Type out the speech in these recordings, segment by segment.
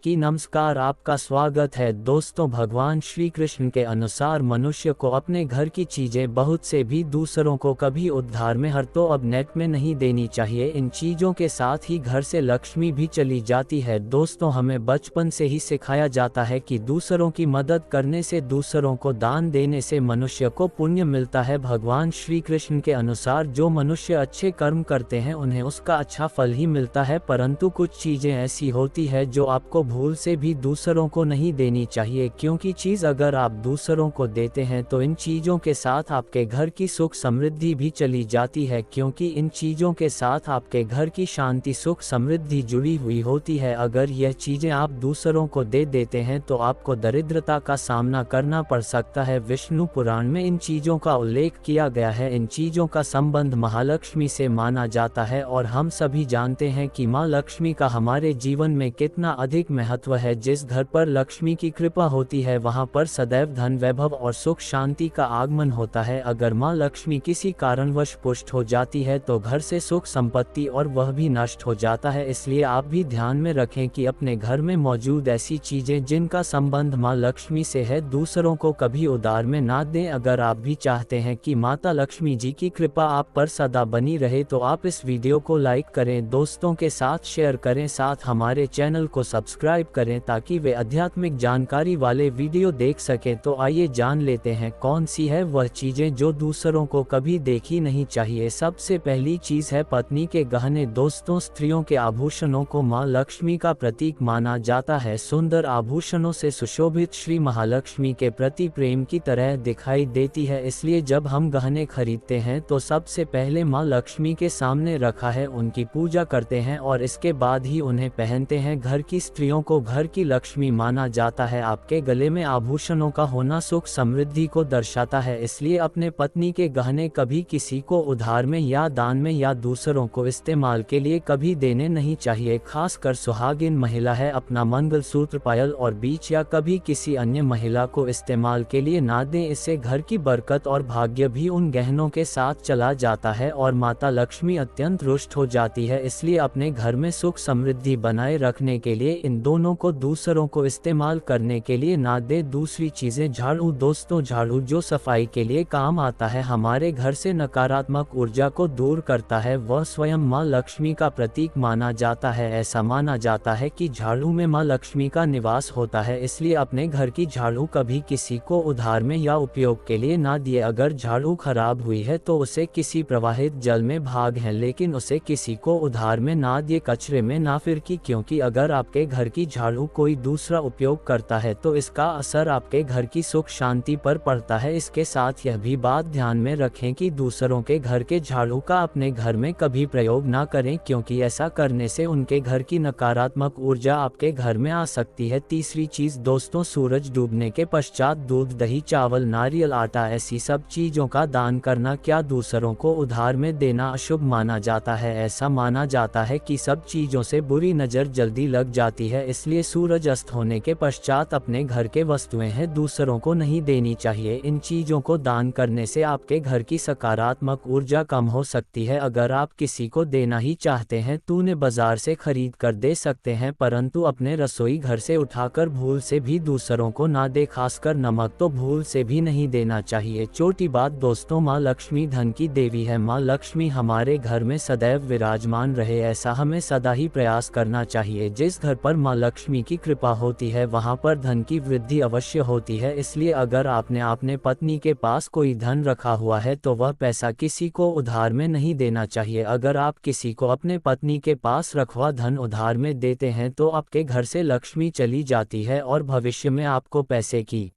की नमस्कार, आपका स्वागत है। दोस्तों, भगवान श्री कृष्ण के अनुसार मनुष्य को अपने घर की चीजें बहुत से भी दूसरों को कभी उधार में हर तो अब नेट में नहीं देनी चाहिए। इन चीजों के साथ ही घर से लक्ष्मी भी चली जाती है। दोस्तों, हमें बचपन से ही सिखाया जाता है कि दूसरों की मदद करने से, दूसरों को दान देने से मनुष्य को पुण्य मिलता है। भगवान श्री कृष्ण के अनुसार जो मनुष्य अच्छे कर्म करते हैं उन्हें उसका अच्छा फल ही मिलता है, परंतु कुछ चीजें ऐसी होती है जो आपको भूल से भी दूसरों को नहीं देनी चाहिए, क्योंकि चीज अगर आप दूसरों को देते हैं तो इन चीजों के साथ आपके घर की सुख समृद्धि भी चली जाती है, क्योंकि इन चीजों के साथ आपके घर की शांति, सुख, समृद्धि जुड़ी हुई होती है। अगर यह चीजें आप दूसरों को दे देते हैं तो आपको दरिद्रता का सामना करना पड़ सकता है। विष्णु पुराण में इन चीजों का उल्लेख किया गया है। इन चीजों का संबंध महालक्ष्मी से माना जाता है और हम सभी जानते हैं कि माँ लक्ष्मी का हमारे जीवन में कितना अधिक महत्व है। जिस घर पर लक्ष्मी की कृपा होती है वहां पर सदैव धन, वैभव और सुख शांति का आगमन होता है। अगर माँ लक्ष्मी किसी कारणवश पुष्ट हो जाती है तो घर से सुख, संपत्ति और वह भी नष्ट हो जाता है। इसलिए आप भी ध्यान में रखें कि अपने घर में मौजूद ऐसी चीजें जिनका संबंध माँ लक्ष्मी से है, दूसरों को कभी उधार में ना दें। अगर आप भी चाहते हैं कि माता लक्ष्मी जी की कृपा आप पर सदा बनी रहे तो आप इस वीडियो को लाइक करें, दोस्तों के साथ शेयर करें, साथ हमारे चैनल को सब्सक्राइब करें ताकि वे आध्यात्मिक जानकारी वाले वीडियो देख सकें। तो आइए जान लेते हैं कौन सी है वह चीजें जो दूसरों को कभी देखी नहीं चाहिए। सबसे पहली चीज है पत्नी के गहने। दोस्तों, स्त्रियों के आभूषणों को माँ लक्ष्मी का प्रतीक माना जाता है। सुंदर आभूषणों से सुशोभित श्री महालक्ष्मी के प्रति प्रेम की तरह दिखाई देती है। इसलिए जब हम गहने खरीदते हैं तो सबसे पहले माँ लक्ष्मी के सामने रखा है उनकी पूजा करते हैं और इसके बाद ही उन्हें पहनते हैं। घर की स्त्रियों को घर की लक्ष्मी माना जाता है। आपके गले में आभूषणों का होना सुख समृद्धि को दर्शाता है, इसलिए अपने पत्नी के गहने कभी किसी को उधार में या दान में या दूसरों को इस्तेमाल के लिए कभी देने नहीं चाहिए। खासकर सुहागिन महिला है, अपना मंगलसूत्र, पायल और बीच या कभी किसी अन्य महिला को इस्तेमाल के लिए ना दें। इससे घर की बरकत और भाग्य भी उन गहनों के साथ चला जाता है और माता लक्ष्मी अत्यंत रुष्ट हो जाती है। इसलिए अपने घर में सुख समृद्धि बनाए रखने के लिए इन दोनों को दूसरों को इस्तेमाल करने के लिए ना दे। दूसरी चीजें झाड़ू। दोस्तों, झाड़ू जो सफाई के लिए काम आता है, हमारे घर से नकारात्मक ऊर्जा को दूर करता है, वह स्वयं माँ लक्ष्मी का प्रतीक माना जाता है। ऐसा माना जाता है कि झाड़ू में माँ लक्ष्मी का निवास होता है, इसलिए अपने घर की झाड़ू कभी किसी को उधार में या उपयोग के लिए ना दिए। अगर झाड़ू खराब हुई है तो उसे किसी प्रवाहित जल में भाग है, लेकिन उसे किसी को उधार में ना दिए, कचरे में ना फिरकी, क्योंकि अगर आपके घर की झाड़ू कोई दूसरा उपयोग करता है तो इसका असर आपके घर की सुख शांति पर पड़ता है। इसके साथ यह भी बात ध्यान में रखें कि दूसरों के घर के झाड़ू का अपने घर में कभी प्रयोग ना करें, क्योंकि ऐसा करने से उनके घर की नकारात्मक ऊर्जा आपके घर में आ सकती है। तीसरी चीज दोस्तों, सूरज डूबने के पश्चात दूध, दही, चावल, नारियल, आटा, ऐसी सब चीजों का दान करना। क्या दूसरों को उधार में देना अशुभ माना जाता है? ऐसा माना जाता है कि सब चीजों से बुरी नजर जल्दी लग जाती है, इसलिए सूरज अस्त होने के पश्चात अपने घर के वस्तुएं हैं दूसरों को नहीं देनी चाहिए। इन चीजों को दान करने से आपके घर की सकारात्मक ऊर्जा कम हो सकती है। अगर आप किसी को देना ही चाहते हैं तो उन्हें बाजार से खरीद कर दे सकते हैं, परंतु अपने रसोई घर से उठाकर भूल से भी दूसरों को ना दे। खासकर नमक तो भूल से भी नहीं देना चाहिए। छोटी बात दोस्तों, माँ लक्ष्मी धन की देवी है। माँ लक्ष्मी हमारे घर में सदैव विराजमान रहे, ऐसा हमें सदा ही प्रयास करना चाहिए। जिस घर पर माँ लक्ष्मी की कृपा होती है वहां पर धन की वृद्धि अवश्य होती है। इसलिए अगर आपने अपने पत्नी के पास कोई धन रखा हुआ है तो वह पैसा किसी को उधार में नहीं देना चाहिए। अगर आप किसी को अपने पत्नी के पास रखा धन उधार में देते हैं तो आपके घर से लक्ष्मी चली जाती है और भविष्य में आपको पैसे की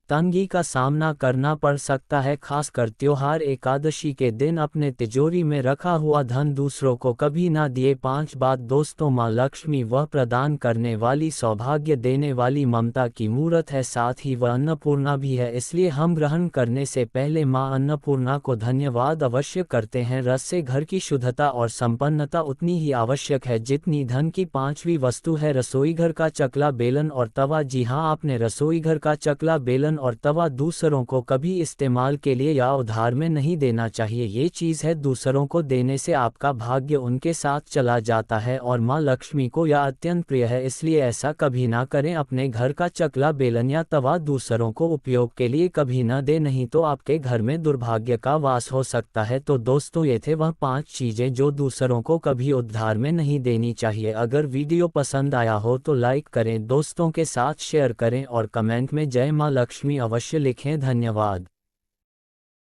तंगी का सामना करना पड़ सकता है। खासकर त्योहार, एकादशी के दिन अपने तिजोरी में रखा हुआ धन दूसरों को कभी ना दिए। 5 बात दोस्तों, माँ लक्ष्मी वह प्रदान करने वाली, सौभाग्य देने वाली, ममता की मूर्त है, साथ ही वह अन्नपूर्णा भी है। इसलिए हम ग्रहण करने से पहले माँ अन्नपूर्णा को धन्यवाद अवश्य करते हैं। रस से घर की शुद्धता और संपन्नता उतनी ही आवश्यक है जितनी धन की 5वीं वस्तु है, रसोई घर का चकला, बेलन और तवा। जी हाँ, आपने रसोई घर का चकला, बेलन और तवा दूसरों को कभी इस्तेमाल के लिए या उधार में नहीं देना चाहिए। ये चीज़ है दूसरों को देने से आपका भाग्य उनके साथ चला जाता है और माँ लक्ष्मी को यह अत्यंत प्रिय है, इसलिए ऐसा कभी ना करें। अपने घर का चकला, बेलन या तवा दूसरों को उपयोग के लिए कभी ना दे, नहीं तो आपके घर में दुर्भाग्य का वास हो सकता है। तो दोस्तों, ये थे वह 5 चीज़ें जो दूसरों को कभी उधार में नहीं देनी चाहिए। अगर वीडियो पसंद आया हो तो लाइक करें, दोस्तों के साथ शेयर करें और कमेंट में जय माँ लक्ष्मी अवश्य लिखें। धन्यवाद।